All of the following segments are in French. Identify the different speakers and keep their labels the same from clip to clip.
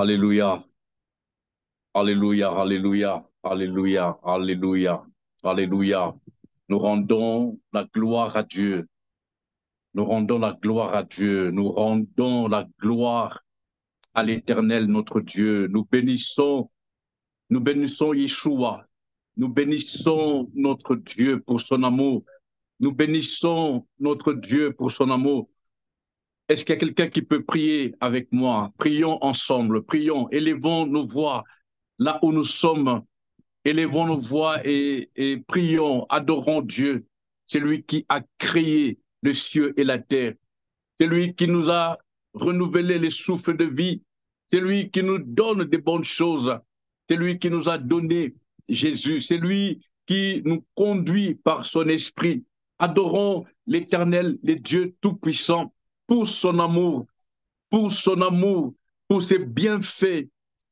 Speaker 1: Alléluia, Alléluia, Alléluia, Alléluia, Alléluia, Alléluia. Nous rendons la gloire à Dieu. Nous rendons la gloire à Dieu. Nous rendons la gloire à l'Éternel, notre Dieu. Nous bénissons Yeshua. Nous bénissons notre Dieu pour son amour. Nous bénissons notre Dieu pour son amour. Est-ce qu'il y a quelqu'un qui peut prier avec moi? Prions ensemble, prions, élevons nos voix là où nous sommes. Élevons nos voix et prions, adorons Dieu. C'est lui qui a créé le ciel et la terre. C'est lui qui nous a renouvelé les souffles de vie. C'est lui qui nous donne des bonnes choses. C'est lui qui nous a donné Jésus. C'est lui qui nous conduit par son esprit. Adorons l'Éternel, le Dieu Tout-Puissant, pour son amour, pour son amour, pour ses bienfaits,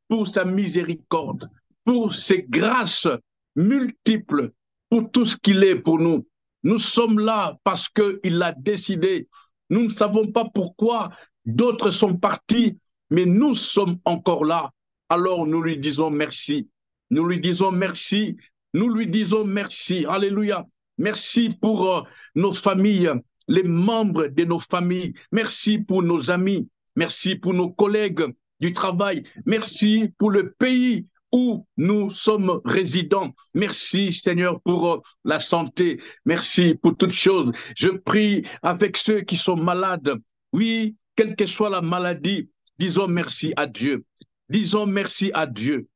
Speaker 1: pour sa miséricorde, pour ses grâces multiples, pour tout ce qu'il est pour nous. Nous sommes là parce qu'il l'a décidé. Nous ne savons pas pourquoi d'autres sont partis, mais nous sommes encore là. Alors nous lui disons merci. Nous lui disons merci. Nous lui disons merci. Alléluia. Merci pour nos familles, les membres de nos familles. Merci pour nos amis. Merci pour nos collègues du travail. Merci pour le pays où nous sommes résidents. Merci Seigneur pour la santé. Merci pour toutes choses. Je prie avec ceux qui sont malades. Oui, quelle que soit la maladie, disons merci à Dieu. Disons merci à Dieu.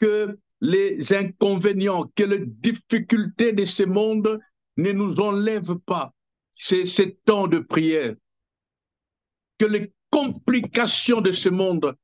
Speaker 1: Que les inconvénients, que les difficultés de ce monde ne nous enlèvent pas ces temps de prière. Que les complications de ce monde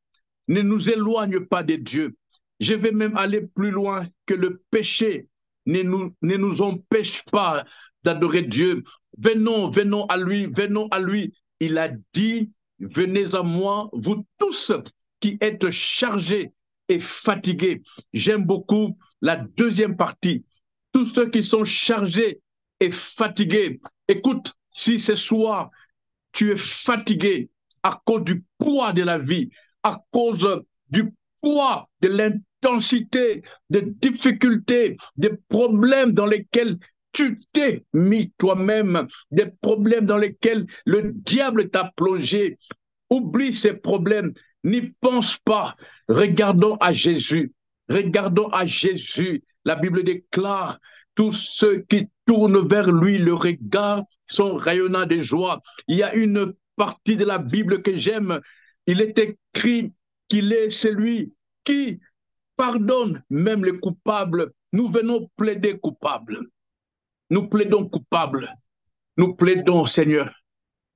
Speaker 1: ne nous éloignent pas de Dieu. Je vais même aller plus loin, que le péché ne nous empêche pas d'adorer Dieu. Venons à lui, venons à lui. Il a dit, venez à moi, vous tous qui êtes chargés et fatigués. J'aime beaucoup la deuxième partie. Tous ceux qui sont chargés et fatigués. Écoute, si ce soir, tu es fatigué à cause du poids de la vie, à cause du poids de l'intensité, des difficultés, des problèmes dans lesquels tu t'es mis toi-même, des problèmes dans lesquels le diable t'a plongé. Oublie ces problèmes, n'y pense pas. Regardons à Jésus. Regardons à Jésus. La Bible déclare, tous ceux qui tournent vers lui, le regard sont rayonnants de joie. Il y a une partie de la Bible que j'aime. Il est écrit qu'il est celui qui pardonne même les coupables. Nous venons plaider coupables. Nous plaidons coupables. Nous plaidons, Seigneur.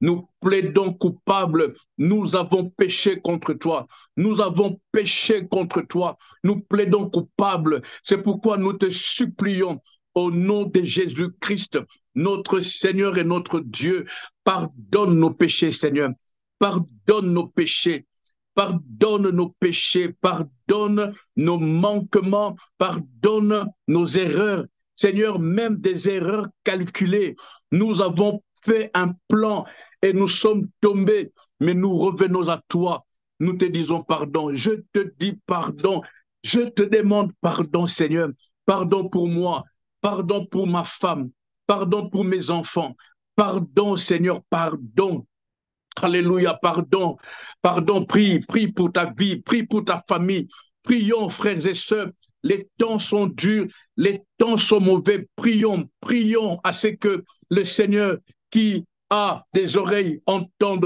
Speaker 1: Nous plaidons coupables. Nous avons péché contre toi. Nous avons péché contre toi. Nous plaidons coupables. C'est pourquoi nous te supplions au nom de Jésus-Christ, notre Seigneur et notre Dieu. Pardonne nos péchés, Seigneur. Pardonne nos péchés. Pardonne nos péchés. Pardonne nos manquements. Pardonne nos erreurs. Seigneur, même des erreurs calculées. Nous avons fait un plan et nous sommes tombés, mais nous revenons à toi. Nous te disons pardon. Je te dis pardon. Je te demande pardon, Seigneur. Pardon pour moi. Pardon pour ma femme. Pardon pour mes enfants. Pardon, Seigneur, pardon. Alléluia, pardon. Pardon, prie pour ta vie, prie pour ta famille. Prions, frères et sœurs. Les temps sont durs, les temps sont mauvais. Prions à ce que le Seigneur qui a des oreilles entende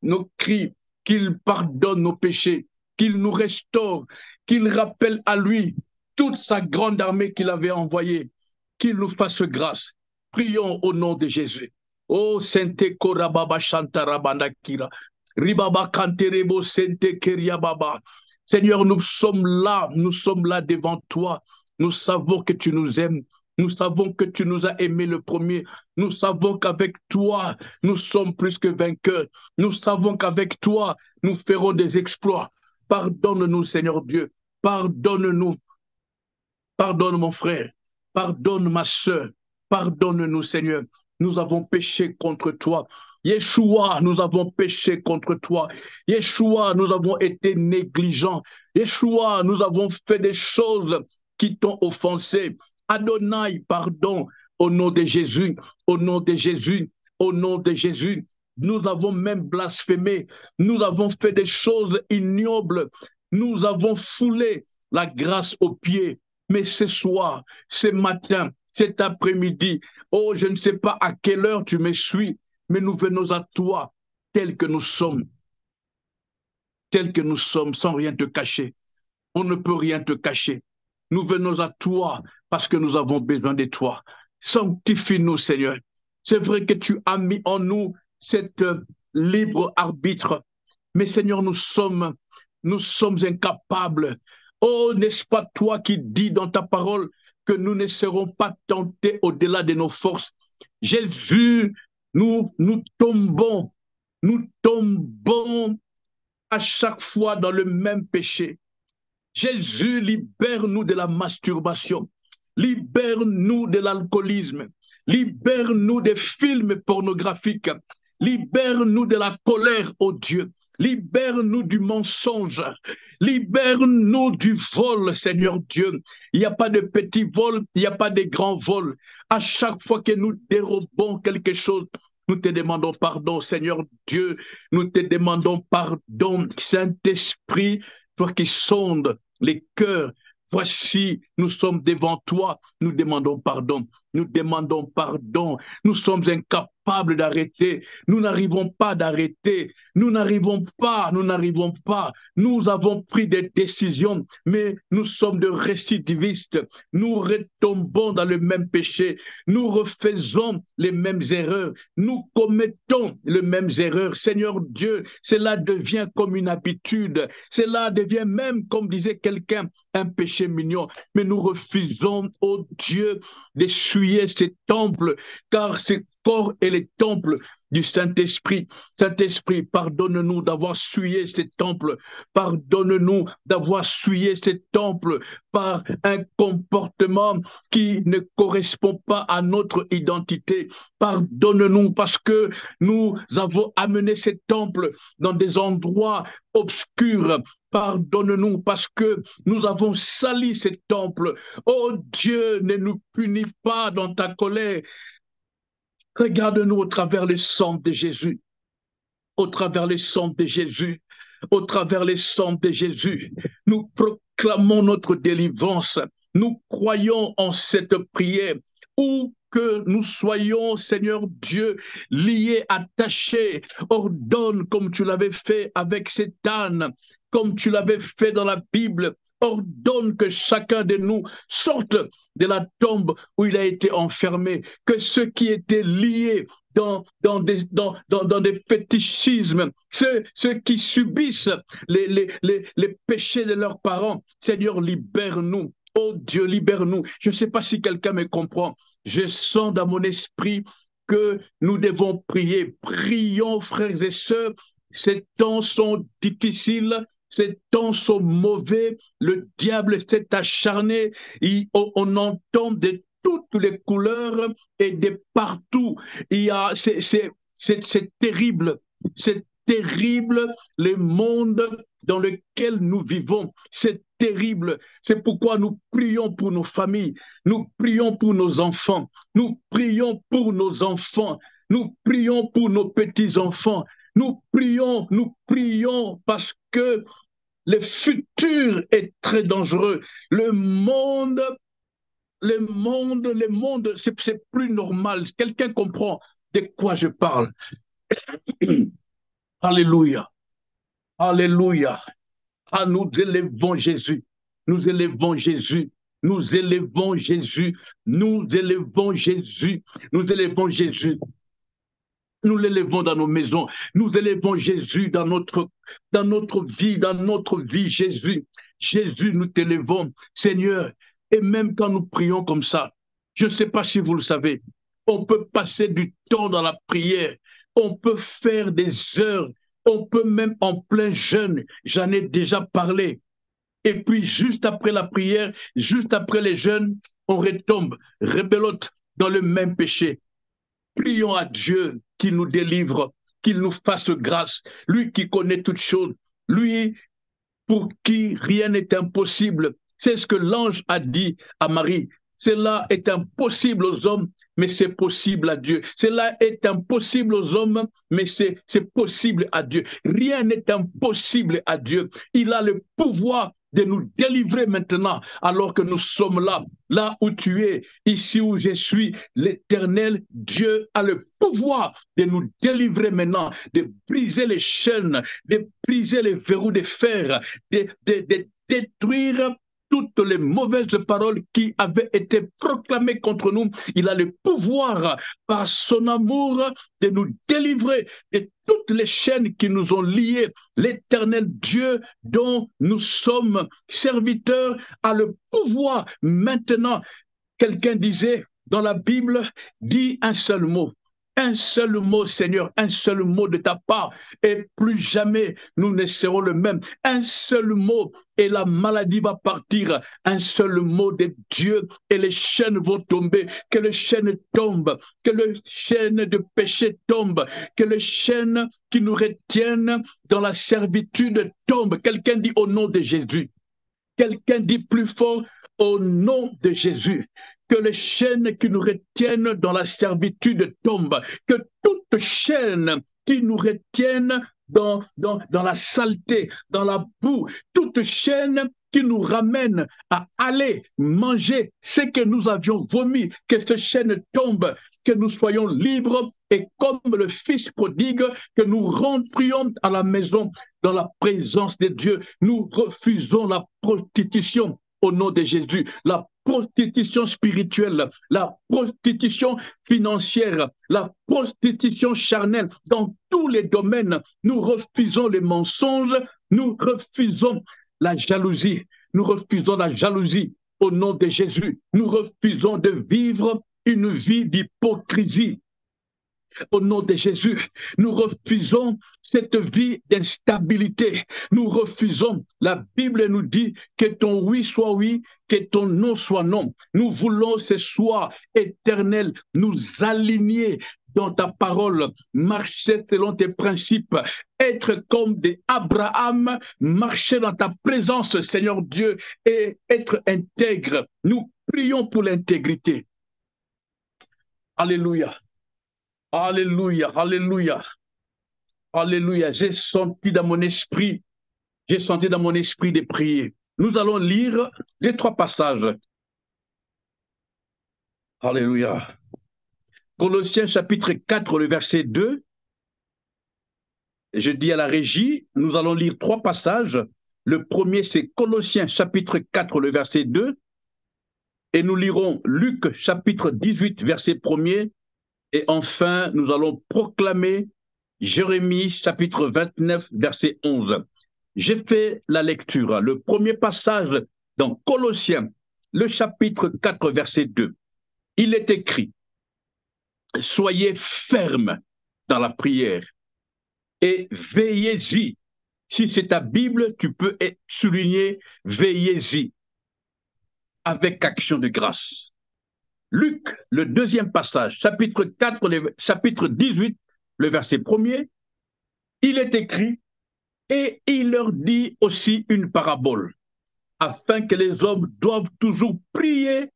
Speaker 1: nos cris, qu'il pardonne nos péchés, qu'il nous restaure, qu'il rappelle à lui toute sa grande armée qu'il avait envoyée, qu'il nous fasse grâce. Prions au nom de Jésus. Oh, Sainte Korababa Shantarabandakira, Ribaba Kanterebo Sente Keriababa. Seigneur, nous sommes là devant toi. Nous savons que tu nous aimes. Nous savons que tu nous as aimés le premier. Nous savons qu'avec toi, nous sommes plus que vainqueurs. Nous savons qu'avec toi, nous ferons des exploits. Pardonne-nous, Seigneur Dieu. Pardonne-nous. Pardonne mon frère. Pardonne ma soeur. Pardonne-nous, Seigneur. Nous avons péché contre toi. Yeshua, nous avons péché contre toi. Yeshua, nous avons été négligents. Yeshua, nous avons fait des choses qui t'ont offensé. Adonai, pardon, au nom de Jésus, au nom de Jésus, au nom de Jésus. Nous avons même blasphémé. Nous avons fait des choses ignobles. Nous avons foulé la grâce aux pieds. Mais ce soir, ce matin, cet après-midi, oh, je ne sais pas à quelle heure tu me suis, mais nous venons à toi tels que nous sommes, sans rien te cacher. On ne peut rien te cacher. Nous venons à toi parce que nous avons besoin de toi. Sanctifie-nous, Seigneur. C'est vrai que tu as mis en nous cette libre arbitre, mais Seigneur, nous sommes incapables. Oh, n'est-ce pas toi qui dis dans ta parole que nous ne serons pas tentés au-delà de nos forces. Jésus, nous tombons à chaque fois dans le même péché. Jésus, libère-nous de la masturbation, libère-nous de l'alcoolisme, libère-nous des films pornographiques, libère-nous de la colère, ô Dieu, libère-nous du mensonge, libère-nous du vol, Seigneur Dieu. Il n'y a pas de petits vols, il n'y a pas de grands vols. À chaque fois que nous dérobons quelque chose, nous te demandons pardon, Seigneur Dieu. Nous te demandons pardon, Saint-Esprit, toi qui sondes les cœurs. Voici, nous sommes devant toi, nous demandons pardon, nous demandons pardon, nous sommes incapables d'arrêter, nous n'arrivons pas d'arrêter, nous n'arrivons pas, nous avons pris des décisions, mais nous sommes de récidivistes, nous retombons dans le même péché, nous refaisons les mêmes erreurs, nous commettons les mêmes erreurs. Seigneur Dieu, cela devient comme une habitude, cela devient même, comme disait quelqu'un, un péché mignon. Mais nous refusons, oh Dieu, d'essuyer ces temples, car ce corps est le temple du Saint-Esprit. Saint-Esprit, pardonne-nous d'avoir souillé ces temples. Pardonne-nous d'avoir souillé ces temples par un comportement qui ne correspond pas à notre identité. Pardonne-nous parce que nous avons amené ces temples dans des endroits obscurs. Pardonne-nous parce que nous avons sali ces temples. Oh Dieu, ne nous punis pas dans ta colère. Regarde-nous au travers le sang de Jésus, au travers le sang de Jésus, au travers le sang de Jésus. Nous proclamons notre délivrance. Nous croyons en cette prière. Où que nous soyons, Seigneur Dieu, liés, attachés, ordonne comme tu l'avais fait avec cet âne, comme tu l'avais fait dans la Bible. Ordonne que chacun de nous sorte de la tombe où il a été enfermé, que ceux qui étaient liés dans des fétichismes, ceux qui subissent les péchés de leurs parents, Seigneur, libère-nous. Oh Dieu, libère-nous. Je ne sais pas si quelqu'un me comprend. Je sens dans mon esprit que nous devons prier. Prions, frères et sœurs. Ces temps sont difficiles. Ces temps sont mauvais, le diable s'est acharné, on entend de toutes les couleurs et de partout. C'est terrible, c'est terrible le monde dans lequel nous vivons. C'est terrible. C'est pourquoi nous prions pour nos familles, nous prions pour nos enfants, nous prions pour nos enfants, nous prions pour nos petits-enfants. Nous prions parce que le futur est très dangereux. Le monde, c'est plus normal. Quelqu'un comprend de quoi je parle. Alléluia, alléluia. Ah, nous élevons Jésus, nous élevons Jésus, nous élevons Jésus, nous élevons Jésus, nous élevons Jésus. Nous l'élevons dans nos maisons. Nous élevons Jésus dans notre vie, Jésus. Jésus, nous t'élevons, Seigneur. Et même quand nous prions comme ça, je ne sais pas si vous le savez, on peut passer du temps dans la prière. On peut faire des heures. On peut même en plein jeûne. J'en ai déjà parlé. Et puis, juste après la prière, juste après les jeûnes, on retombe, rebelote dans le même péché. Prions à Dieu qui nous délivre. qu'il nous fasse grâce. Lui qui connaît toutes choses, lui pour qui rien n'est impossible. C'est ce que l'ange a dit à Marie. Cela est impossible aux hommes, mais c'est possible à Dieu. Cela est impossible aux hommes, mais c'est possible à Dieu. Rien n'est impossible à Dieu. Il a le pouvoir de nous délivrer maintenant, alors que nous sommes là, là où tu es, ici où je suis. L'Éternel Dieu a le pouvoir de nous délivrer maintenant, de briser les chaînes, de briser les verrous de fer, de détruire toutes les mauvaises paroles qui avaient été proclamées contre nous. Il a le pouvoir, par son amour, de nous délivrer de toutes les chaînes qui nous ont liés. L'Éternel Dieu dont nous sommes serviteurs a le pouvoir maintenant. Quelqu'un disait dans la Bible, dis un seul mot. Un seul mot, Seigneur, un seul mot de ta part, et plus jamais nous ne serons le même. Un seul mot, et la maladie va partir. Un seul mot de Dieu, et les chaînes vont tomber. Que les chaînes tombent, que les chaînes de péché tombent, que les chaînes qui nous retiennent dans la servitude tombent. Quelqu'un dit au nom de Jésus. Quelqu'un dit plus fort, au nom de Jésus. Que les chaînes qui nous retiennent dans la servitude tombent, que toute chaîne qui nous retiennent dans la saleté, dans la boue, toute chaîne qui nous ramène à aller manger ce que nous avions vomi, que cette chaîne tombe, que nous soyons libres et comme le Fils prodigue, que nous rentrions à la maison dans la présence de Dieu. Nous refusons la prostitution au nom de Jésus, la prostitution spirituelle, la prostitution financière, la prostitution charnelle. Dans tous les domaines, nous refusons les mensonges, nous refusons la jalousie, nous refusons la jalousie au nom de Jésus. Nous refusons de vivre une vie d'hypocrisie. Au nom de Jésus, nous refusons cette vie d'instabilité. Nous refusons. La Bible nous dit que ton oui soit oui, que ton non soit non. Nous voulons ce soir éternel nous aligner dans ta parole, marcher selon tes principes, être comme des Abraham, marcher dans ta présence, Seigneur Dieu, et être intègre. Nous prions pour l'intégrité. Alléluia. Alléluia, alléluia, alléluia. J'ai senti dans mon esprit de prier. Nous allons lire les 3 passages. Alléluia. Colossiens chapitre 4, le verset 2. Je dis à la régie, nous allons lire 3 passages. Le premier, c'est Colossiens chapitre 4, le verset 2. Et nous lirons Luc chapitre 18, verset 1er. Et enfin, nous allons proclamer Jérémie chapitre 29, verset 11. J'ai fait la lecture. Le premier passage dans Colossiens, le chapitre 4, verset 2. Il est écrit, « Soyez fermes dans la prière et veillez-y. » Si c'est ta Bible, tu peux souligner « Veillez-y » avec action de grâce. Luc, le deuxième passage, chapitre 4, chapitre 18, le verset 1er, il est écrit, et il leur dit aussi une parabole, afin que les hommes doivent toujours prier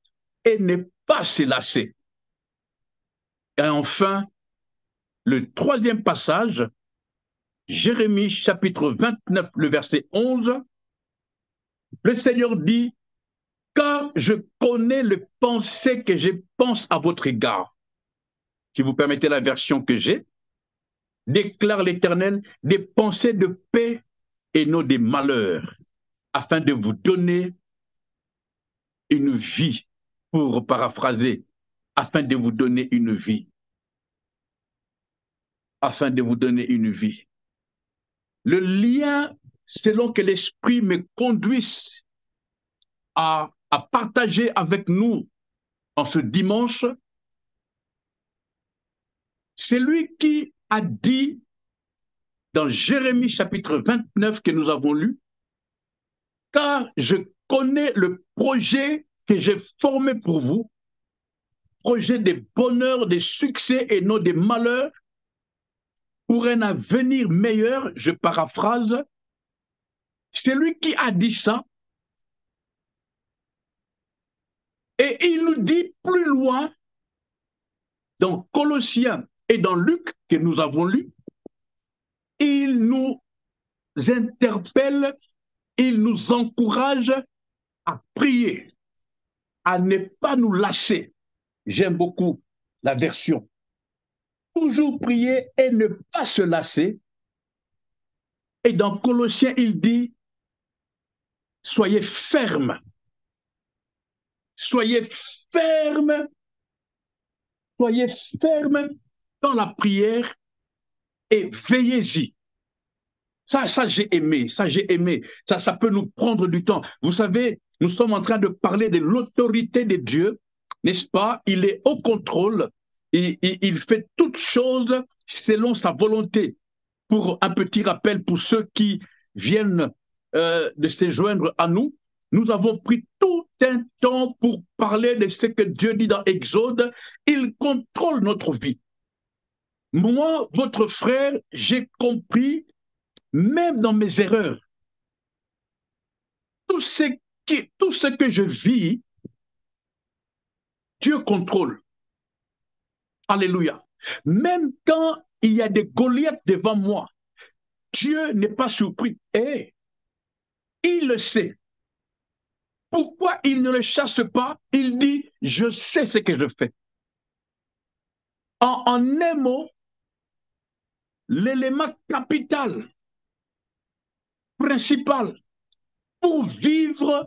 Speaker 1: et ne pas se lasser. Et enfin, le troisième passage, Jérémie, chapitre 29, le verset 11, le Seigneur dit, car je connais les pensées que je pense à votre égard. Si vous permettez la version que j'ai, déclare l'Éternel, des pensées de paix et non des malheurs, afin de vous donner une vie, pour paraphraser, afin de vous donner une vie. Afin de vous donner une vie. Le lien, selon que l'Esprit me conduise à partager avec nous en ce dimanche, c'est lui qui a dit dans Jérémie chapitre 29 que nous avons lu, car je connais le projet que j'ai formé pour vous, projet de bonheur, de succès et non de malheur, pour un avenir meilleur, je paraphrase, celui qui a dit ça, et il nous dit plus loin, dans Colossiens et dans Luc, que nous avons lu, il nous interpelle, il nous encourage à prier, à ne pas nous lâcher. J'aime beaucoup la version. Toujours prier et ne pas se lasser. Et dans Colossiens, il dit, soyez fermes. Soyez fermes. Soyez fermes dans la prière et veillez-y. Ça j'ai aimé, ça j'ai aimé. Ça peut nous prendre du temps. Vous savez, nous sommes en train de parler de l'autorité de Dieu, n'est-ce pas? Il est au contrôle, il fait toutes choses selon sa volonté. Pour un petit rappel, pour ceux qui viennent de se joindre à nous, nous avons pris tout un temps pour parler de ce que Dieu dit dans Exode. Il contrôle notre vie. Moi, votre frère, j'ai compris, même dans mes erreurs, tout ce que je vis, Dieu contrôle. Alléluia. Même quand il y a des Goliaths devant moi, Dieu n'est pas surpris. Et il le sait. Pourquoi il ne le chasse pas? Il dit, je sais ce que je fais. En un mot, l'élément capital, principal, pour vivre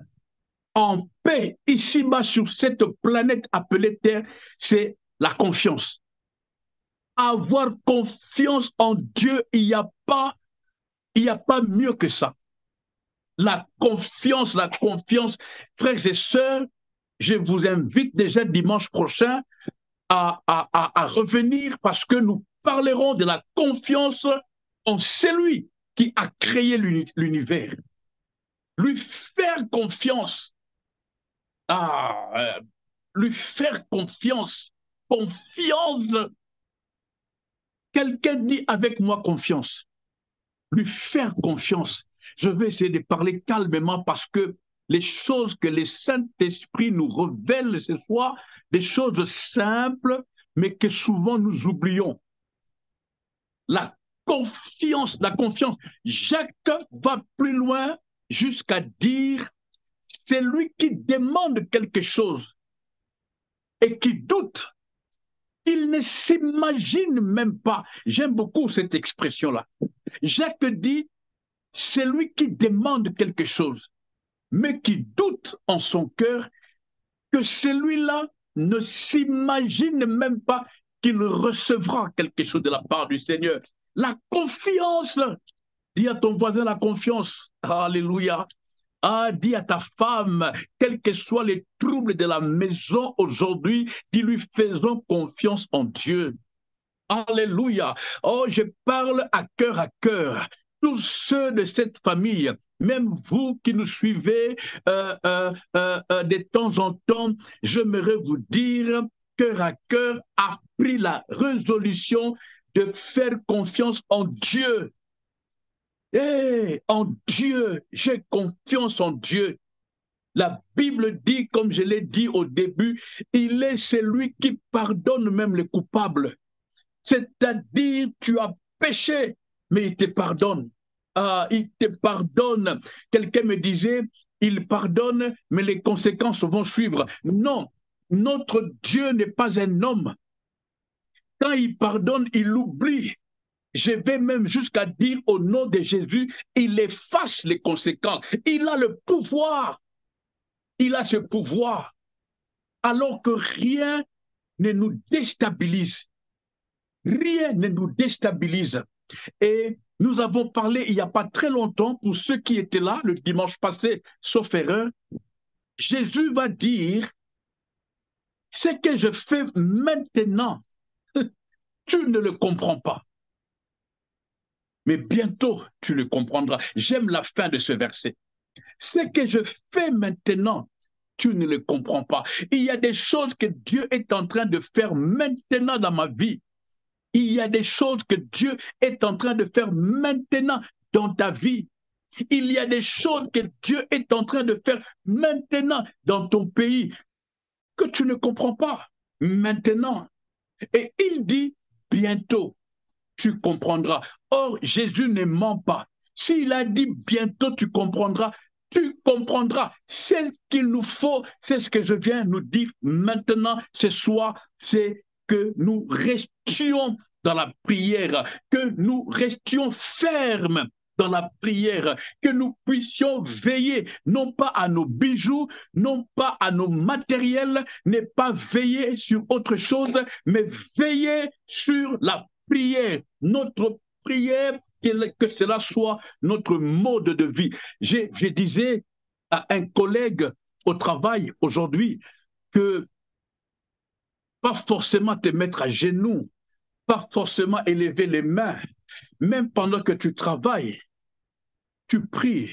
Speaker 1: en paix ici-bas sur cette planète appelée Terre, c'est la confiance. Avoir confiance en Dieu, il n'y a pas mieux que ça. La confiance, frères et sœurs, je vous invite déjà dimanche prochain à revenir parce que nous parlerons de la confiance en celui qui a créé l'univers. Lui faire confiance, lui faire confiance, confiance. Quelqu'un dit avec moi confiance, lui faire confiance. Je vais essayer de parler calmement parce que les choses que le Saint-Esprit nous révèle ce soir, des choses simples, mais que souvent nous oublions. La confiance, la confiance. Jacques va plus loin jusqu'à dire, c'est lui qui demande quelque chose et qui doute. Il ne s'imagine même pas. J'aime beaucoup cette expression-là. Jacques dit, c'est lui qui demande quelque chose, mais qui doute en son cœur que celui-là ne s'imagine même pas qu'il recevra quelque chose de la part du Seigneur. La confiance. Dis à ton voisin la confiance. Alléluia. Ah, dis à ta femme, quels que soient les troubles de la maison aujourd'hui, dis-lui faisons confiance en Dieu. Alléluia. Oh, je parle à cœur. Tous ceux de cette famille, même vous qui nous suivez de temps en temps, j'aimerais vous dire, cœur à cœur, a pris la résolution de faire confiance en Dieu. En Dieu, j'ai confiance en Dieu. La Bible dit, comme je l'ai dit au début, il est celui qui pardonne même les coupables. C'est-à-dire, tu as péché, mais il te pardonne. Il te pardonne. Quelqu'un me disait, il pardonne, mais les conséquences vont suivre. Non, notre Dieu n'est pas un homme. Quand il pardonne, il oublie. Je vais même jusqu'à dire au nom de Jésus, il efface les conséquences. Il a le pouvoir. Il a ce pouvoir. Alors que rien ne nous déstabilise. Rien ne nous déstabilise. Et nous avons parlé il n'y a pas très longtemps, pour ceux qui étaient là le dimanche passé, sauf erreur, Jésus va dire, ce que je fais maintenant, tu ne le comprends pas. Mais bientôt, tu le comprendras. J'aime la fin de ce verset. Ce que je fais maintenant, tu ne le comprends pas. Il y a des choses que Dieu est en train de faire maintenant dans ma vie. Il y a des choses que Dieu est en train de faire maintenant dans ta vie. Il y a des choses que Dieu est en train de faire maintenant dans ton pays que tu ne comprends pas maintenant. Et il dit bientôt, tu comprendras. Or, Jésus ne ment pas. S'il a dit bientôt, tu comprendras. Tu comprendras. C'est ce qu'il nous faut, c'est ce que je viens nous dire maintenant, ce soir, c'est que nous restions dans la prière, que nous restions fermes dans la prière, que nous puissions veiller non pas à nos bijoux, non pas à nos matériels, ne pas veiller sur autre chose, mais veiller sur la prière, notre prière, que cela soit notre mode de vie. Je disais à un collègue au travail aujourd'hui que pas forcément te mettre à genoux, pas forcément élever les mains, même pendant que tu travailles, tu pries.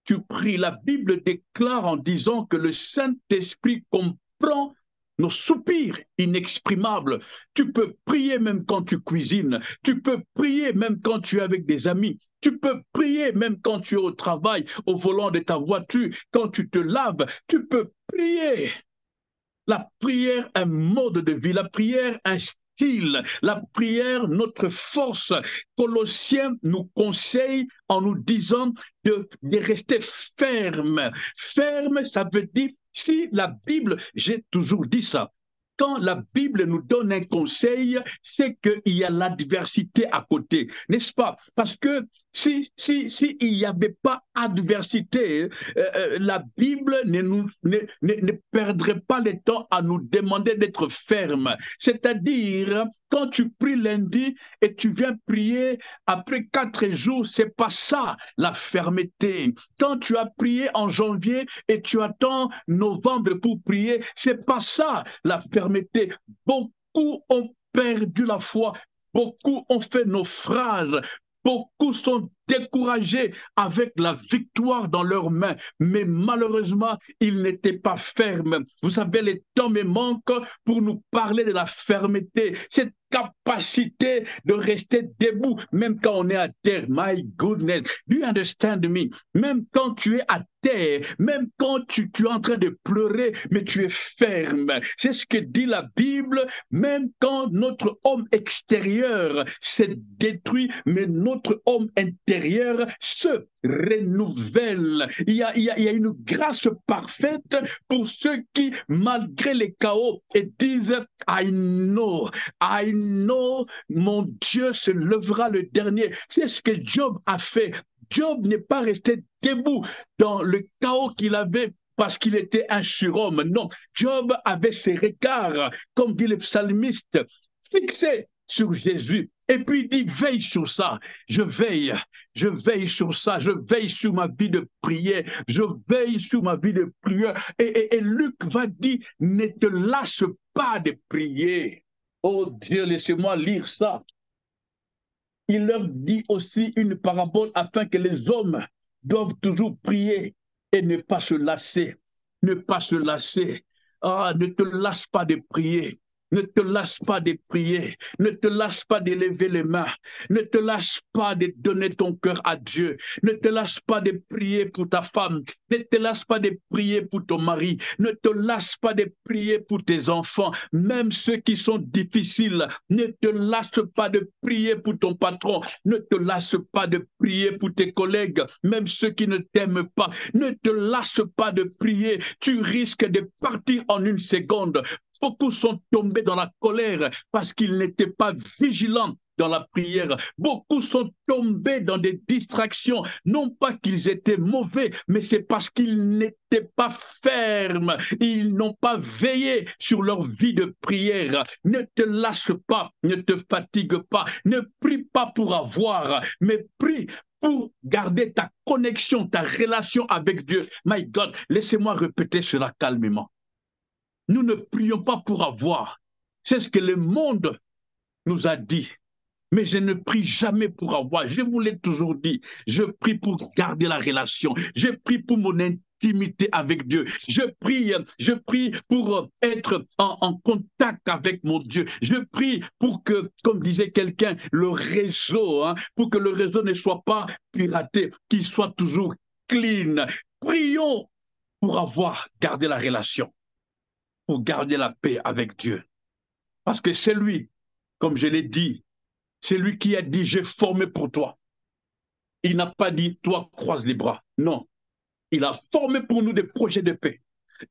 Speaker 1: Tu pries. La Bible déclare en disant que le Saint-Esprit comprend nos soupirs inexprimables. Tu peux prier même quand tu cuisines. Tu peux prier même quand tu es avec des amis. Tu peux prier même quand tu es au travail, au volant de ta voiture, quand tu te laves. Tu peux prier. La prière, un mode de vie. La prière, un style. La prière, notre force. Colossiens nous conseille en nous disant de rester ferme. Ferme, ça veut dire, si la Bible, j'ai toujours dit ça, quand la Bible nous donne un conseil, c'est qu'il y a l'adversité à côté, n'est-ce pas? Parce que si il n'y avait pas adversité, la Bible ne perdrait pas le temps à nous demander d'être ferme. C'est-à-dire, quand tu pries lundi et tu viens prier après 4 jours, c'est pas ça la fermeté. Quand tu as prié en janvier et tu attends novembre pour prier, c'est pas ça la fermeté. Beaucoup ont perdu la foi, beaucoup ont fait naufrage, beaucoup sont découragés avec la victoire dans leurs mains, mais malheureusement, ils n'étaient pas fermes. Vous savez, les temps me manquent pour nous parler de la fermeté, cette capacité de rester debout, même quand on est à terre. My goodness, do you understand me? Même quand tu es à terre, même quand tu es en train de pleurer, mais tu es ferme. C'est ce que dit la Bible, même quand notre homme extérieur s'est détruit, mais notre homme intérieur se renouvelle. Il y a une grâce parfaite pour ceux qui, malgré les chaos, et disent I know, mon Dieu se lèvera le dernier. C'est ce que Job a fait. Job n'est pas resté debout dans le chaos qu'il avait parce qu'il était un surhomme. Non, Job avait ses regards, comme dit le psalmiste, fixés sur Jésus. Et puis il dit, veille sur ça, je veille sur ça, je veille sur ma vie de prière, je veille sur ma vie de prière. Et Luc va dire, ne te lâche pas de prier. Oh Dieu, laissez-moi lire ça. Il leur dit aussi une parabole afin que les hommes doivent toujours prier et ne pas se lasser. Ne pas se lasser. Ah, ne te lasse pas de prier. Ne te lâche pas de prier, ne te lâche pas d'élever les mains, ne te lâche pas de donner ton cœur à Dieu, ne te lâche pas de prier pour ta femme, ne te lâche pas de prier pour ton mari, ne te lâche pas de prier pour tes enfants, même ceux qui sont difficiles, ne te lâche pas de prier pour ton patron, ne te lâche pas de prier pour tes collègues, même ceux qui ne t'aiment pas, ne te lâche pas de prier, tu risques de partir en une seconde. Beaucoup sont tombés dans la colère parce qu'ils n'étaient pas vigilants dans la prière. Beaucoup sont tombés dans des distractions, non pas qu'ils étaient mauvais, mais c'est parce qu'ils n'étaient pas fermes. Ils n'ont pas veillé sur leur vie de prière. Ne te lâche pas, ne te fatigue pas, ne prie pas pour avoir, mais prie pour garder ta connexion, ta relation avec Dieu. My God, laissez-moi répéter cela calmement. Nous ne prions pas pour avoir. C'est ce que le monde nous a dit. Mais je ne prie jamais pour avoir. Je vous l'ai toujours dit. Je prie pour garder la relation. Je prie pour mon intimité avec Dieu. Je prie pour être en contact avec mon Dieu. Je prie pour que, comme disait quelqu'un, le réseau, pour que le réseau ne soit pas piraté, qu'il soit toujours clean. Prions pour avoir gardé la relation, pour garder la paix avec Dieu. Parce que c'est lui, comme je l'ai dit, c'est lui qui a dit, j'ai formé pour toi. Il n'a pas dit, toi, croise les bras. Non. Il a formé pour nous des projets de paix.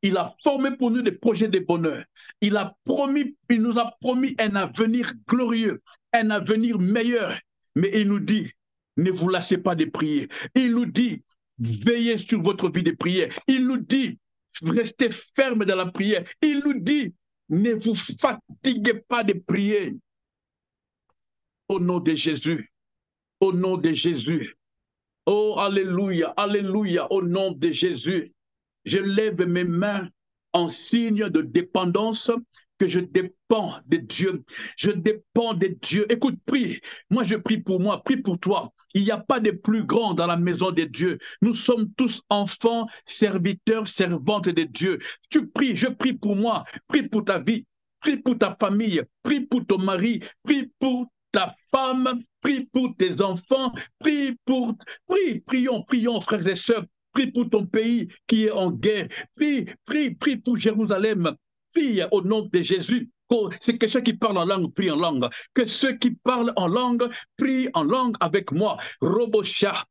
Speaker 1: Il a formé pour nous des projets de bonheur. Il nous a promis un avenir glorieux, un avenir meilleur. Mais il nous dit, ne vous lassez pas de prier. Il nous dit, veillez sur votre vie de prière. Il nous dit, restez ferme dans la prière. Il nous dit, ne vous fatiguez pas de prier. Au nom de Jésus, au nom de Jésus. Oh, alléluia, alléluia, au nom de Jésus. Je lève mes mains en signe de dépendance, que je dépends de Dieu. Je dépends de Dieu. Écoute, prie. Moi, je prie pour moi, prie pour toi. Il n'y a pas de plus grand dans la maison de Dieu. Nous sommes tous enfants, serviteurs, servantes de Dieu. Tu pries, je prie pour moi, prie pour ta vie, prie pour ta famille, prie pour ton mari, prie pour ta femme, prie pour tes enfants, prions, prions, frères et sœurs. Prie pour ton pays qui est en guerre. Prie pour Jérusalem. Prie au nom de Jésus. C'est que ceux qui parlent en langue prient en langue. Que ceux qui parlent en langue prient en langue avec moi. Robosha,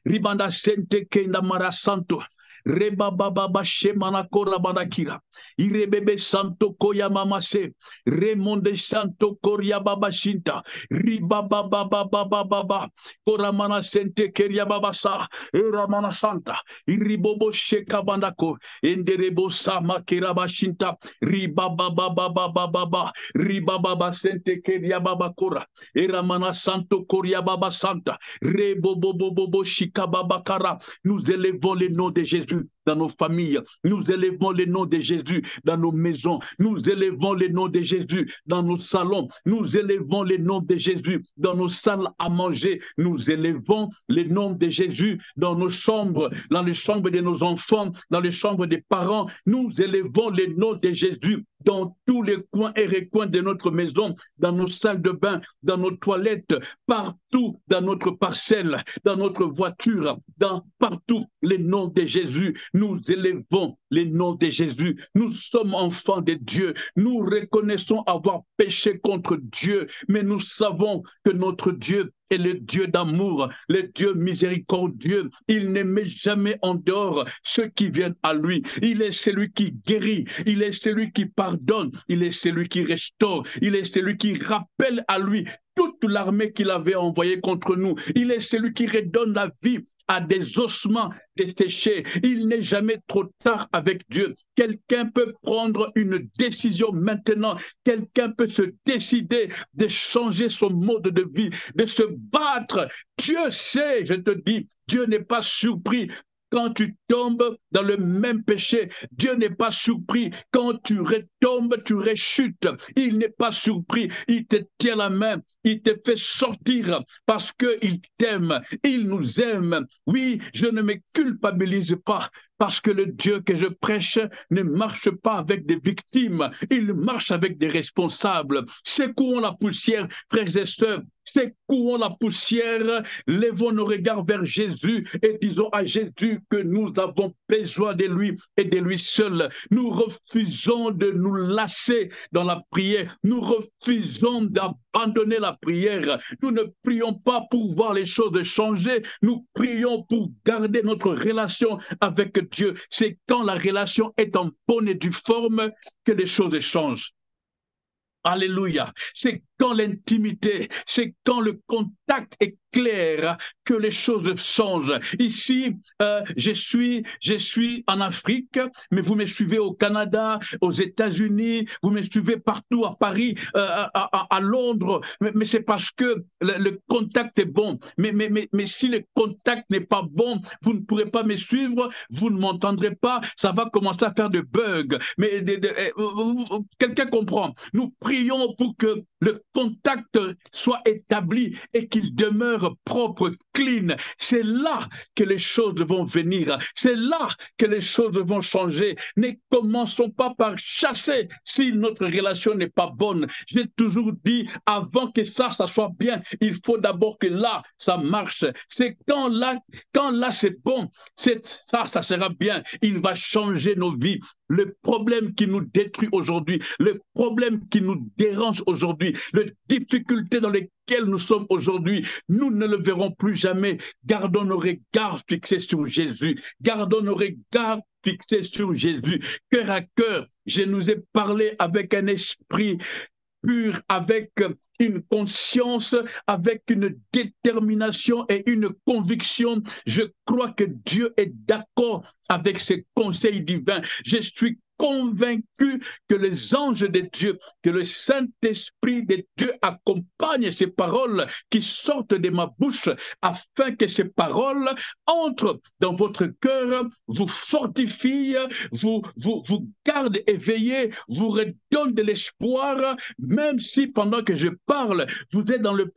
Speaker 1: Ribanda Sente Kenda Mara Santo. Reba baba shemana kora badakira. Irebebe santo koya mamase. Remonde santo koria baba shinta. Riba baba baba baba. Kora mana sente keria baba sa. Era mana santa. Iribobo sheka bandako. Enderebo sama kera bashinta. Riba baba baba baba. Riba baba sente keria baba kora. Era mana santo koria baba santa. Rebobo bobo shika baba kara. Nous élevons le nom de Jésus dans nos familles. Nous élevons le nom de Jésus dans nos maisons. Nous élevons le nom de Jésus dans nos salons. Nous élevons le nom de Jésus dans nos salles à manger. Nous élevons le nom de Jésus dans nos chambres, dans les chambres de nos enfants, dans les chambres des parents. Nous élevons le nom de Jésus dans tous les coins et recoins de notre maison, dans nos salles de bain, dans nos toilettes, partout dans notre parcelle, dans notre voiture, partout le nom de Jésus. Nous élevons le nom de Jésus. Nous sommes enfants de Dieu. Nous reconnaissons avoir péché contre Dieu, mais nous savons que notre Dieu est le Dieu d'amour, le Dieu miséricordieux. Il ne met jamais en dehors ceux qui viennent à lui. Il est celui qui guérit, il est celui qui pardonne, il est celui qui restaure, il est celui qui rappelle à lui toute l'armée qu'il avait envoyée contre nous. Il est celui qui redonne la vie à des ossements desséchés. Il n'est jamais trop tard avec Dieu. Quelqu'un peut prendre une décision maintenant. Quelqu'un peut se décider de changer son mode de vie, de se battre. Dieu sait, je te dis, Dieu n'est pas surpris quand tu tombes dans le même péché. Dieu n'est pas surpris quand tu retombes, tu rechutes. Il n'est pas surpris. Il te tient la main. Il te fait sortir parce qu'il t'aime. Il nous aime. Oui, je ne me culpabilise pas parce que le Dieu que je prêche ne marche pas avec des victimes. Il marche avec des responsables. Secouons la poussière, frères et sœurs. Secouons la poussière, levons nos regards vers Jésus et disons à Jésus que nous avons besoin de lui et de lui seul. Nous refusons de nous lasser dans la prière. Nous refusons d'abandonner la prière. Nous ne prions pas pour voir les choses changer. Nous prions pour garder notre relation avec Dieu. C'est quand la relation est en bonne et due forme que les choses changent. Alléluia. C'est quand l'intimité, c'est quand le contact est clair que les choses changent. Ici, je suis en Afrique, mais vous me suivez au Canada, aux États-Unis, vous me suivez partout à Paris, à Londres, mais c'est parce que le contact est bon. Mais si le contact n'est pas bon, vous ne pourrez pas me suivre, vous ne m'entendrez pas, ça va commencer à faire de bugs. Mais quelqu'un comprend. Nous prions pour que le contact soit établi et qu'il demeure propre, clean. C'est là que les choses vont venir. C'est là que les choses vont changer. Ne commençons pas par chasser si notre relation n'est pas bonne. J'ai toujours dit, avant que ça soit bien, il faut d'abord que là, ça marche. C'est quand là, c'est bon, ça sera bien. Il va changer nos vies. Le problème qui nous détruit aujourd'hui, le problème qui nous dérange aujourd'hui, les difficultés dans lesquelles nous sommes aujourd'hui, nous ne le verrons plus jamais. Gardons nos regards fixés sur Jésus. Gardons nos regards fixés sur Jésus. Cœur à cœur, je nous ai parlé avec un esprit pur, avec une conscience, avec une détermination et une conviction. Je crois que Dieu est d'accord avec ses conseils divins. Je suis convaincu que les anges de Dieu, que le Saint-Esprit de Dieu accompagne ces paroles qui sortent de ma bouche afin que ces paroles entrent dans votre cœur, vous fortifient, vous gardent éveillés, vous redonnent de l'espoir, même si pendant que je parle, vous êtes dans le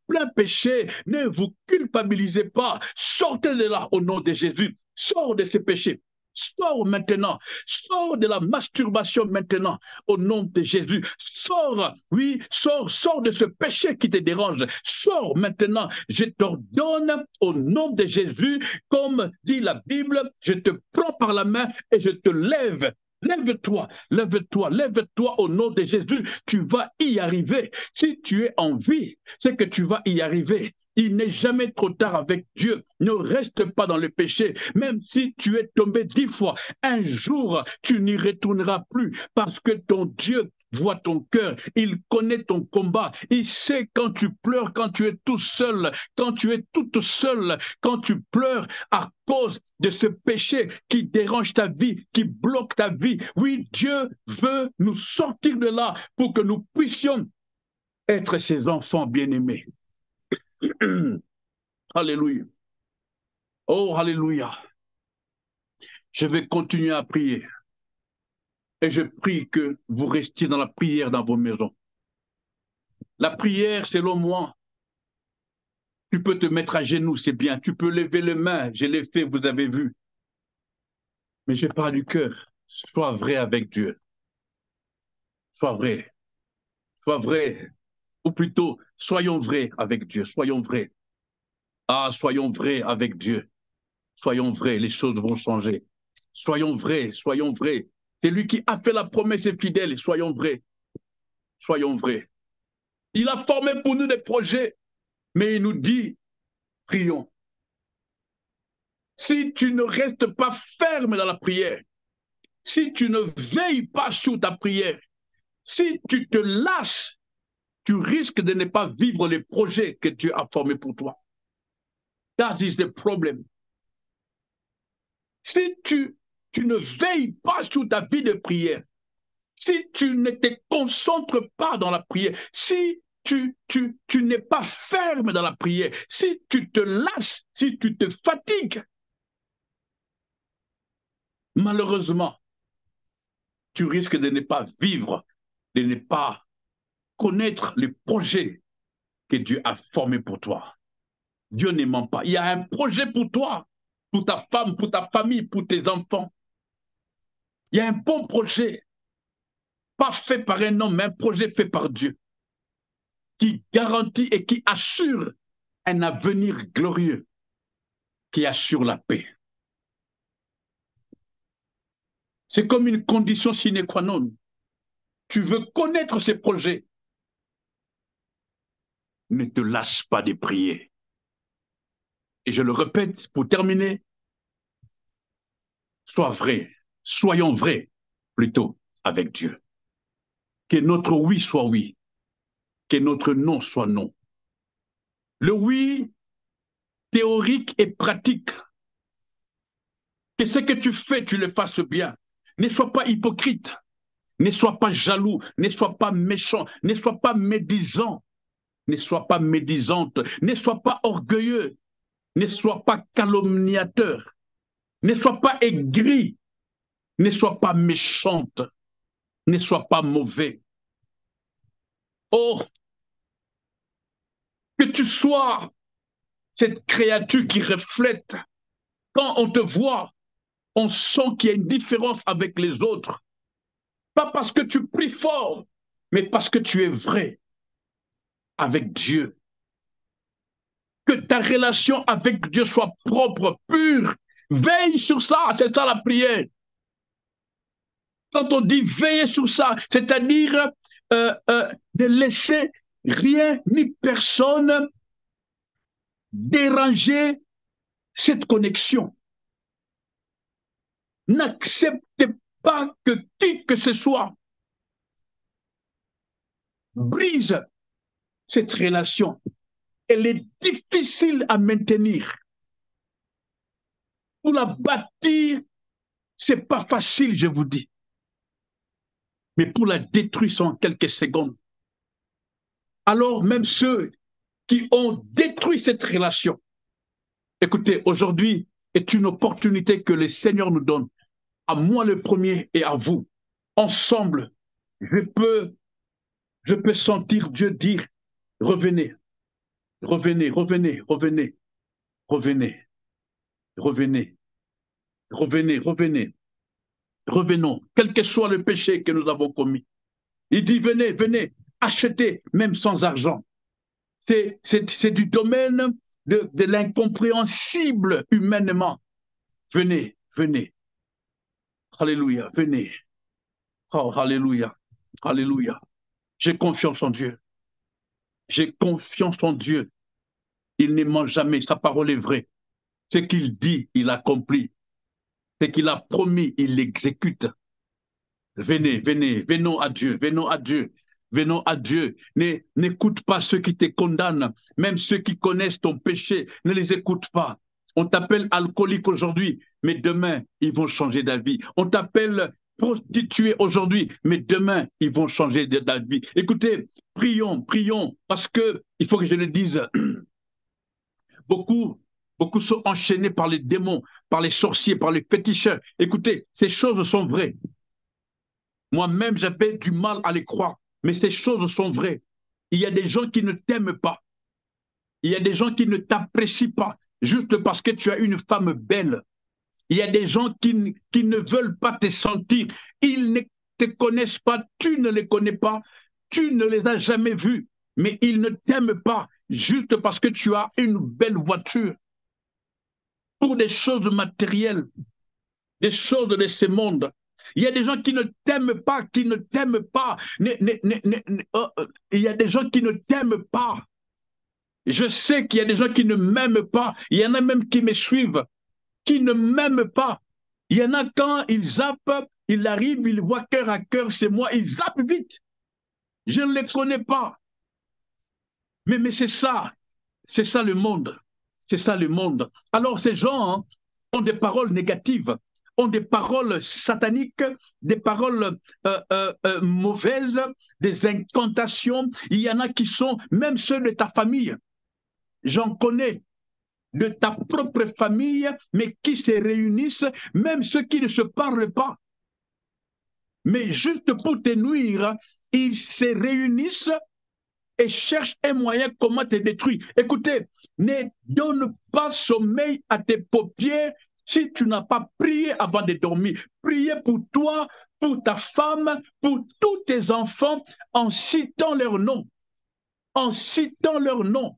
Speaker 1: plein péché. Ne vous culpabilisez pas. Sortez de là au nom de Jésus. Sors de ce péché. Sors maintenant. Sors de la masturbation maintenant au nom de Jésus. Sors, oui, sors de ce péché qui te dérange. Sors maintenant. Je t'ordonne au nom de Jésus, comme dit la Bible, je te prends par la main et je te lève. Lève-toi, lève-toi, lève-toi au nom de Jésus. Tu vas y arriver. Si tu es en vie, c'est que tu vas y arriver. Il n'est jamais trop tard avec Dieu. Ne reste pas dans le péché. Même si tu es tombé 10 fois, un jour, tu n'y retourneras plus parce que ton Dieu voit ton cœur, il connaît ton combat, il sait quand tu pleures, quand tu es tout seul, quand tu es toute seule, quand tu pleures à cause de ce péché qui dérange ta vie, qui bloque ta vie. Oui, Dieu veut nous sortir de là pour que nous puissions être ses enfants bien-aimés. Alléluia. Oh, alléluia. Je vais continuer à prier. Et je prie que vous restiez dans la prière dans vos maisons. La prière, selon moi, tu peux te mettre à genoux, c'est bien. Tu peux lever les mains, je l'ai fait, vous avez vu. Mais je parle du cœur. Sois vrai avec Dieu. Sois vrai. Sois vrai. Ou plutôt, soyons vrais avec Dieu. Soyons vrais. Ah, soyons vrais avec Dieu. Soyons vrais, les choses vont changer. Soyons vrais, soyons vrais. C'est lui qui a fait la promesse et fidèle. Soyons vrais. Soyons vrais. Il a formé pour nous des projets, mais il nous dit, prions. Si tu ne restes pas ferme dans la prière, si tu ne veilles pas sur ta prière, si tu te lâches, tu risques de ne pas vivre les projets que Dieu a formés pour toi. That is the problem. Si tu ne veilles pas sur ta vie de prière, si tu ne te concentres pas dans la prière, si tu n'es pas ferme dans la prière, si tu te lasses, si tu te fatigues, malheureusement, tu risques de ne pas vivre, de ne pas connaître les projets que Dieu a formés pour toi. Dieu ne ment pas. Il y a un projet pour toi, pour ta femme, pour ta famille, pour tes enfants. Il y a un bon projet, pas fait par un homme, mais un projet fait par Dieu, qui garantit et qui assure un avenir glorieux, qui assure la paix. C'est comme une condition sine qua non. Tu veux connaître ces projets, ne te lâche pas de prier. Et je le répète pour terminer, sois vrai, soyons vrais plutôt avec Dieu. Que notre oui soit oui, que notre non soit non. Le oui théorique et pratique, que ce que tu fais, tu le fasses bien. Ne sois pas hypocrite, ne sois pas jaloux, ne sois pas méchant, ne sois pas médisant, ne sois pas médisante, ne sois pas orgueilleux, ne sois pas calomniateur, ne sois pas aigri, ne sois pas méchante, ne sois pas mauvais. Oh, que tu sois cette créature qui reflète. Quand on te voit, on sent qu'il y a une différence avec les autres. Pas parce que tu pries fort, mais parce que tu es vrai avec Dieu. Que ta relation avec Dieu soit propre, pure. Veille sur ça, c'est ça la prière. Quand on dit veiller sur ça, c'est-à-dire ne laisser rien ni personne déranger cette connexion. N'acceptez pas que qui que ce soit brise cette relation. Elle est difficile à maintenir. Pour la bâtir, c'est pas facile, je vous dis. Mais pour la détruire, c'est en quelques secondes. Alors même ceux qui ont détruit cette relation, écoutez, aujourd'hui est une opportunité que le Seigneur nous donne, à moi le premier et à vous. Ensemble, je peux sentir Dieu dire, revenez, revenez, revenez, revenez, revenez, revenez, revenez, revenez, revenons, quel que soit le péché que nous avons commis. Il dit, venez, venez, achetez, même sans argent. C'est du domaine de l'incompréhensible humainement. Venez, venez. Alléluia, venez. Oh, alléluia, alléluia. J'ai confiance en Dieu. J'ai confiance en Dieu. Il ne ment jamais, sa parole est vraie. Ce qu'il dit, il accomplit. Ce qu'il a promis, il l'exécute. Venez, venez, venons à Dieu, venons à Dieu, venons à Dieu. N'écoute pas ceux qui te condamnent, même ceux qui connaissent ton péché, ne les écoute pas. On t'appelle alcoolique aujourd'hui, mais demain, ils vont changer d'avis. On t'appelle prostituée aujourd'hui, mais demain, ils vont changer d'avis. Écoutez, prions, prions, parce que, il faut que je le dise, beaucoup, beaucoup sont enchaînés par les démons, par les sorciers, par les féticheurs. Écoutez, ces choses sont vraies. Moi-même, j'avais du mal à les croire, mais ces choses sont vraies. Il y a des gens qui ne t'aiment pas. Il y a des gens qui ne t'apprécient pas juste parce que tu as une femme belle. Il y a des gens qui ne veulent pas te sentir. Ils ne te connaissent pas, tu ne les connais pas, tu ne les as jamais vus, mais ils ne t'aiment pas juste parce que tu as une belle voiture. Pour des choses matérielles, des choses de ce monde. Il y a des gens qui ne t'aiment pas, qui ne t'aiment pas. Il y a des gens qui ne t'aiment pas. Je sais qu'il y a des gens qui ne m'aiment pas. Il y en a même qui me suivent, qui ne m'aiment pas. Il y en a quand ils zappent, ils arrivent, ils voient cœur à cœur, c'est moi, ils zappent vite. Je ne les connais pas. Mais c'est ça le monde. C'est ça le monde. Alors ces gens ont des paroles négatives, ont des paroles sataniques, des paroles mauvaises, des incantations. Il y en a qui sont, même ceux de ta famille, j'en connais, de ta propre famille, mais qui se réunissent, même ceux qui ne se parlent pas. Mais juste pour te nuire, ils se réunissent et cherche un moyen comment te détruire. Écoutez, ne donne pas sommeil à tes paupières si tu n'as pas prié avant de dormir. Priez pour toi, pour ta femme, pour tous tes enfants, en citant leur nom. En citant leur nom.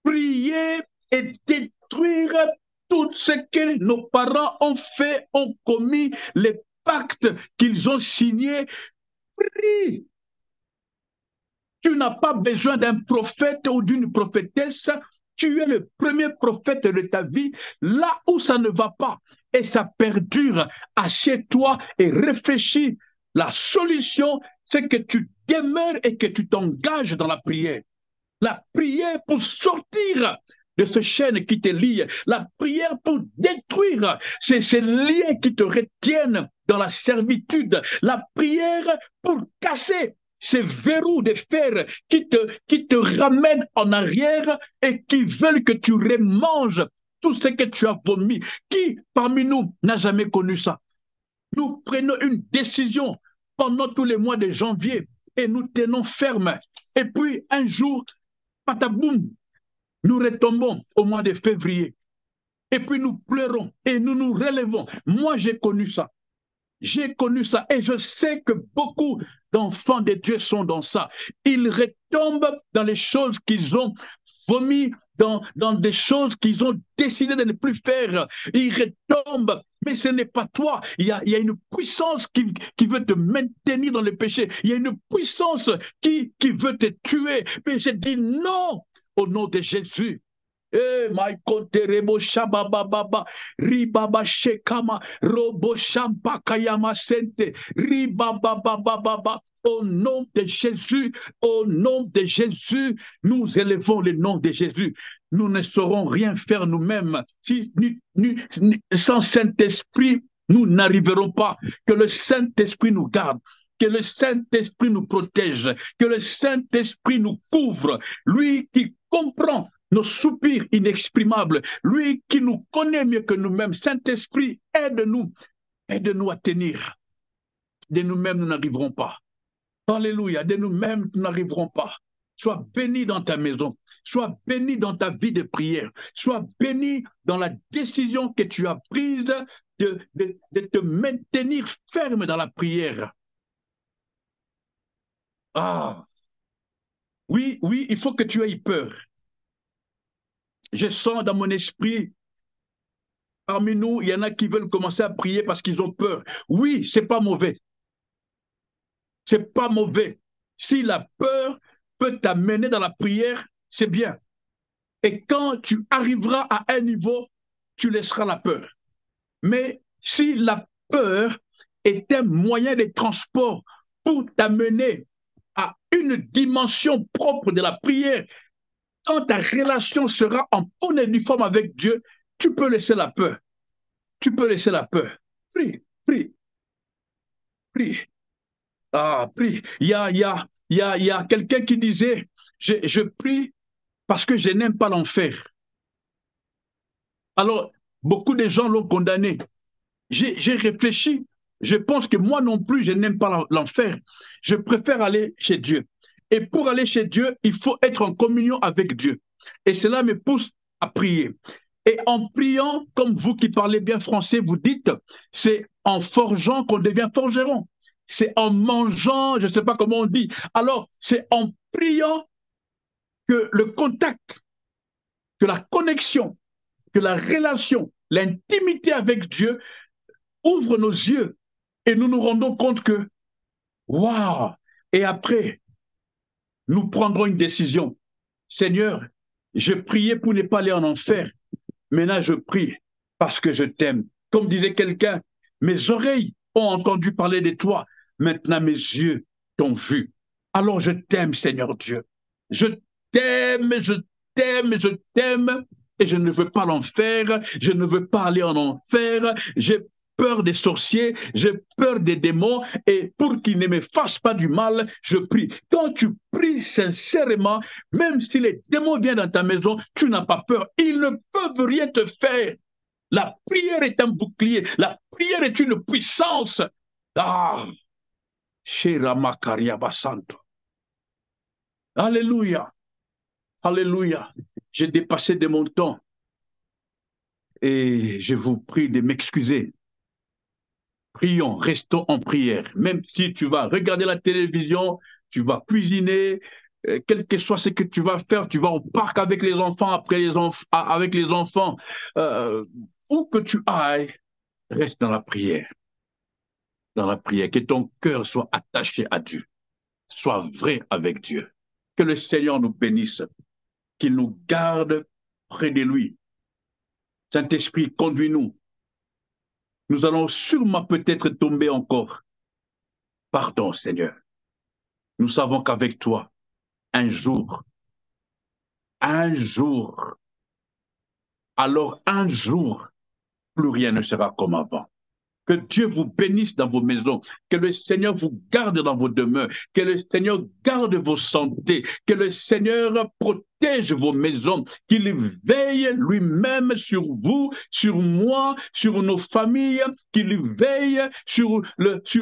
Speaker 1: Priez et détruire tout ce que nos parents ont fait, ont commis, les pactes qu'ils ont signés. Prie. Tu n'as pas besoin d'un prophète ou d'une prophétesse. Tu es le premier prophète de ta vie, là où ça ne va pas. Et ça perdure. Assieds-toi et réfléchis. La solution, c'est que tu demeures et que tu t'engages dans la prière. La prière pour sortir de ce chaîne qui te lie. La prière pour détruire ces liens qui te retiennent dans la servitude. La prière pour casser ces verrous de fer qui te ramènent en arrière et qui veulent que tu remanges tout ce que tu as vomi. Qui parmi nous n'a jamais connu ça? Nous prenons une décision pendant tous les mois de janvier et nous tenons ferme. Et puis un jour, pataboum, nous retombons au mois de février. Et puis nous pleurons et nous nous relevons. Moi, j'ai connu ça. J'ai connu ça et je sais que beaucoup d'enfants de Dieu sont dans ça. Ils retombent dans les choses qu'ils ont vomi, dans des choses qu'ils ont décidé de ne plus faire. Ils retombent, mais ce n'est pas toi. Il y a une puissance qui veut te maintenir dans le péché. Il y a une puissance qui veut te tuer. Mais j'ai dit non au nom de Jésus. Eh, my rebo shabababa, ribaba shekama, robo shampakayama sente, ribababababa. Au nom de Jésus, au nom de Jésus, nous élevons le nom de Jésus. Nous ne saurons rien faire nous-mêmes. Si, sans Saint-Esprit, nous n'arriverons pas. Que le Saint-Esprit nous garde. Que le Saint-Esprit nous protège, que le Saint-Esprit nous couvre, lui qui comprend nos soupirs inexprimables, lui qui nous connaît mieux que nous-mêmes. Saint-Esprit, aide-nous à tenir. De nous-mêmes, nous n'arriverons pas. Alléluia, de nous-mêmes, nous n'arriverons pas. Sois béni dans ta maison, sois béni dans ta vie de prière, sois béni dans la décision que tu as prise de te maintenir ferme dans la prière. Ah, oui, oui, il faut que tu aies peur. Je sens dans mon esprit, parmi nous, il y en a qui veulent commencer à prier parce qu'ils ont peur. Oui, c'est pas mauvais. C'est pas mauvais. Si la peur peut t'amener dans la prière, c'est bien. Et quand tu arriveras à un niveau, tu laisseras la peur. Mais si la peur est un moyen de transport pour t'amener à une dimension propre de la prière, quand ta relation sera en bonne et due forme avec Dieu, tu peux laisser la peur. Tu peux laisser la peur. Prie, prie, prie. Ah, prie. Il y a quelqu'un qui disait, je prie parce que je n'aime pas l'enfer. Alors, beaucoup de gens l'ont condamné. J'ai réfléchi. Je pense que moi non plus, je n'aime pas l'enfer. Je préfère aller chez Dieu. Et pour aller chez Dieu, il faut être en communion avec Dieu. Et cela me pousse à prier. Et en priant, comme vous qui parlez bien français, vous dites, c'est en forgeant qu'on devient forgeron. C'est en mangeant, je ne sais pas comment on dit. Alors, c'est en priant que le contact, que la connexion, que la relation, l'intimité avec Dieu ouvre nos yeux et nous nous rendons compte que, waouh! Et après, nous prendrons une décision. Seigneur, je priais pour ne pas aller en enfer. Maintenant, je prie parce que je t'aime. Comme disait quelqu'un, mes oreilles ont entendu parler de toi. Maintenant, mes yeux t'ont vu. Alors, je t'aime, Seigneur Dieu. Je t'aime, je t'aime, je t'aime. Et je ne veux pas l'enfer. Je ne veux pas aller en enfer. J'ai peur des sorciers, j'ai peur des démons, et pour qu'ils ne me fassent pas du mal, je prie. Quand tu pries sincèrement, même si les démons viennent dans ta maison, tu n'as pas peur. Ils ne peuvent rien te faire. La prière est un bouclier. La prière est une puissance. Ah, Alléluia. Alléluia. J'ai dépassé de mon temps et je vous prie de m'excuser. Prions, restons en prière. Même si tu vas regarder la télévision, tu vas cuisiner, quel que soit ce que tu vas faire, tu vas au parc avec les enfants, avec les enfants, où que tu ailles, reste dans la prière. Dans la prière, que ton cœur soit attaché à Dieu, sois vrai avec Dieu. Que le Seigneur nous bénisse, qu'il nous garde près de lui. Saint-Esprit, conduis-nous. Nous allons sûrement peut-être tomber encore. Pardon, Seigneur. Nous savons qu'avec toi, un jour, alors un jour, plus rien ne sera comme avant. Que Dieu vous bénisse dans vos maisons, que le Seigneur vous garde dans vos demeures, que le Seigneur garde vos santé, que le Seigneur protège vos maisons, qu'il veille lui-même sur vous, sur moi, sur nos familles, qu'il veille sur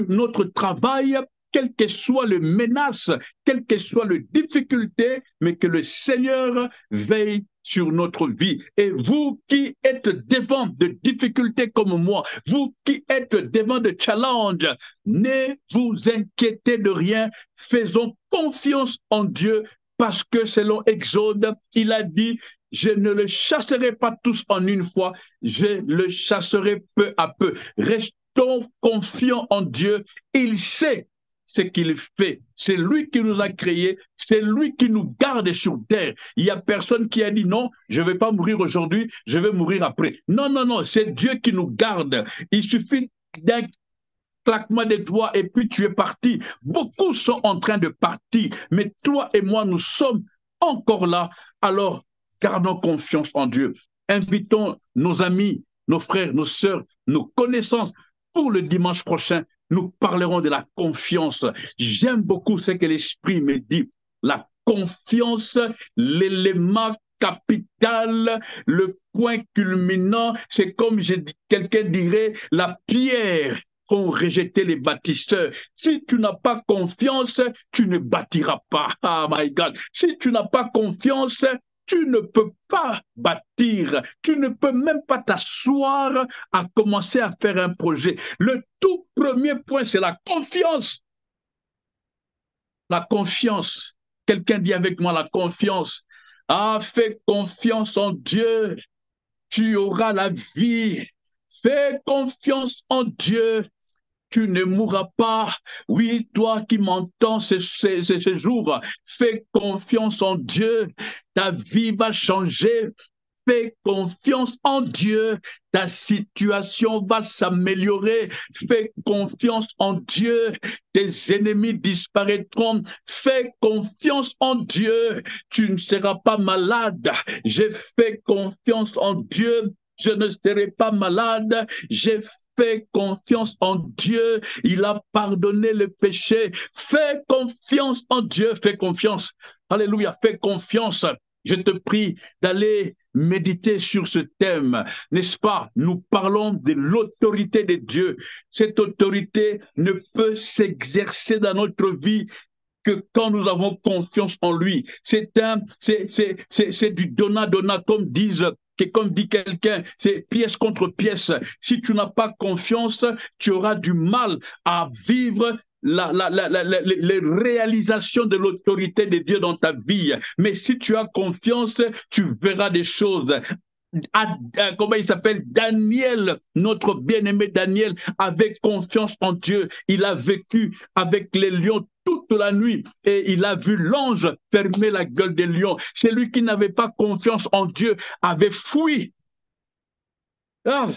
Speaker 1: notre travail, quelles que soient les menaces, quelles que soient les difficultés, mais que le Seigneur veille sur notre vie. Et vous qui êtes devant de difficultés comme moi, vous qui êtes devant de challenges, ne vous inquiétez de rien, faisons confiance en Dieu parce que selon Exode, il a dit, je ne le chasserai pas tous en une fois, je le chasserai peu à peu. Restons confiants en Dieu, il sait ce qu'il fait. C'est lui qui nous a créés, c'est lui qui nous garde sur terre. Il n'y a personne qui a dit non, je ne vais pas mourir aujourd'hui, je vais mourir après. Non, non, non, c'est Dieu qui nous garde. Il suffit d'un claquement des doigts et puis tu es parti. Beaucoup sont en train de partir, mais toi et moi, nous sommes encore là. Alors, gardons confiance en Dieu. Invitons nos amis, nos frères, nos sœurs, nos connaissances pour le dimanche prochain. Nous parlerons de la confiance. J'aime beaucoup ce que l'Esprit me dit. La confiance, l'élément capital, le point culminant, c'est comme quelqu'un dirait, la pierre qu'ont rejeté les bâtisseurs. Si tu n'as pas confiance, tu ne bâtiras pas. Oh my God. Si tu n'as pas confiance, tu ne peux pas bâtir. Tu ne peux même pas t'asseoir à commencer à faire un projet. Le tout premier point, c'est la confiance. La confiance. Quelqu'un dit avec moi la confiance. Ah, fais confiance en Dieu. Tu auras la vie. Fais confiance en Dieu. Tu ne mourras pas. Oui, toi qui m'entends ces jours, fais confiance en Dieu. Ta vie va changer. Fais confiance en Dieu. Ta situation va s'améliorer. Fais confiance en Dieu. Tes ennemis disparaîtront. Fais confiance en Dieu. Tu ne seras pas malade. J'ai fait confiance en Dieu. Je ne serai pas malade. J'ai fait confiance en Dieu. Il a pardonné le péché. Fais confiance en Dieu. Fais confiance. Alléluia. Fais confiance. Je te prie d'aller méditer sur ce thème, n'est-ce pas? Nous parlons de l'autorité de Dieu. Cette autorité ne peut s'exercer dans notre vie que quand nous avons confiance en lui. C'est du donnant-donnant, comme dit quelqu'un, c'est pièce contre pièce. Si tu n'as pas confiance, tu auras du mal à vivre les réalisations de l'autorité de Dieu dans ta vie. Mais si tu as confiance, tu verras des choses. Comment il s'appelle? Daniel, notre bien-aimé Daniel, avait confiance en Dieu. Il a vécu avec les lions toute la nuit et il a vu l'ange fermer la gueule des lions. Celui qui n'avait pas confiance en Dieu avait fui. Ah,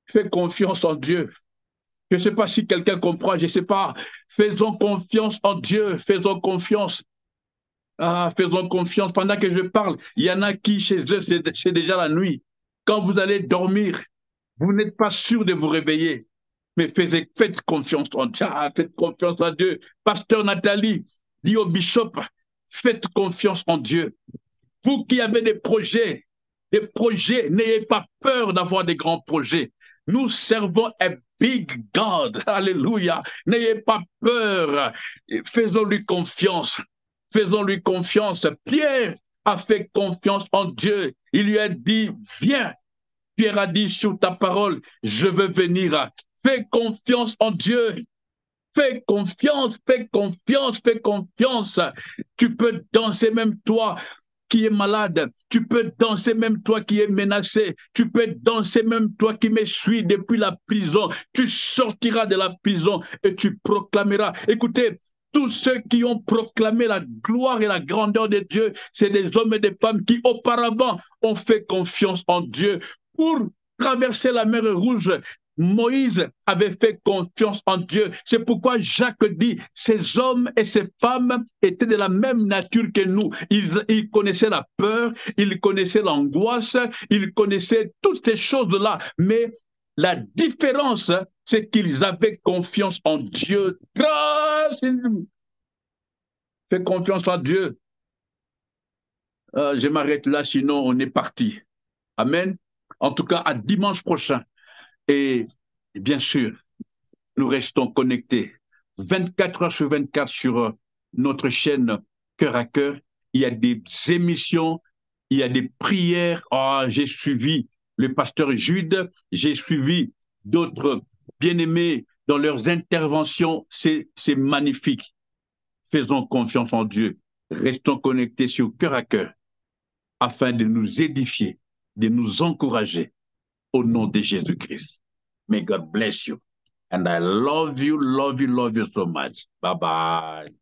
Speaker 1: fais confiance en Dieu. Je ne sais pas si quelqu'un comprend, je ne sais pas. Faisons confiance en Dieu, faisons confiance. Ah, faisons confiance. Pendant que je parle, il y en a qui, chez eux, c'est déjà la nuit. Quand vous allez dormir, vous n'êtes pas sûr de vous réveiller. Mais faites confiance en Dieu. Ah, faites confiance en Dieu. Pasteur Nathalie, dit au bishop, faites confiance en Dieu. Vous qui avez des projets, n'ayez pas peur d'avoir des grands projets. Nous servons un big God. Alléluia. N'ayez pas peur. Faisons-lui confiance. Faisons-lui confiance. Pierre a fait confiance en Dieu. Il lui a dit, viens. Pierre a dit, sur ta parole, je veux venir. Fais confiance en Dieu. Fais confiance, fais confiance, fais confiance. Tu peux danser même toi qui es malade. Tu peux danser même toi qui es menacé. Tu peux danser même toi qui me suis depuis la prison. Tu sortiras de la prison et tu proclameras. Écoutez, tous ceux qui ont proclamé la gloire et la grandeur de Dieu, c'est des hommes et des femmes qui auparavant ont fait confiance en Dieu pour traverser la mer Rouge. Moïse avait fait confiance en Dieu. C'est pourquoi Jacques dit, ces hommes et ces femmes étaient de la même nature que nous. Ils connaissaient la peur, ils connaissaient l'angoisse, ils connaissaient toutes ces choses-là. Mais la différence, c'est qu'ils avaient confiance en Dieu. Fais confiance en Dieu. Je m'arrête là, sinon on est parti. Amen. En tout cas, à dimanche prochain. Et bien sûr, nous restons connectés. 24 heures sur 24 sur notre chaîne Cœur à Cœur. Il y a des émissions, il y a des prières. Oh, j'ai suivi le pasteur Jude, j'ai suivi d'autres bien-aimés dans leurs interventions. C'est magnifique. Faisons confiance en Dieu. Restons connectés sur Cœur à Cœur afin de nous édifier, de nous encourager au nom de Jésus-Christ. May God bless you. And I love you, love you, love you so much. Bye bye.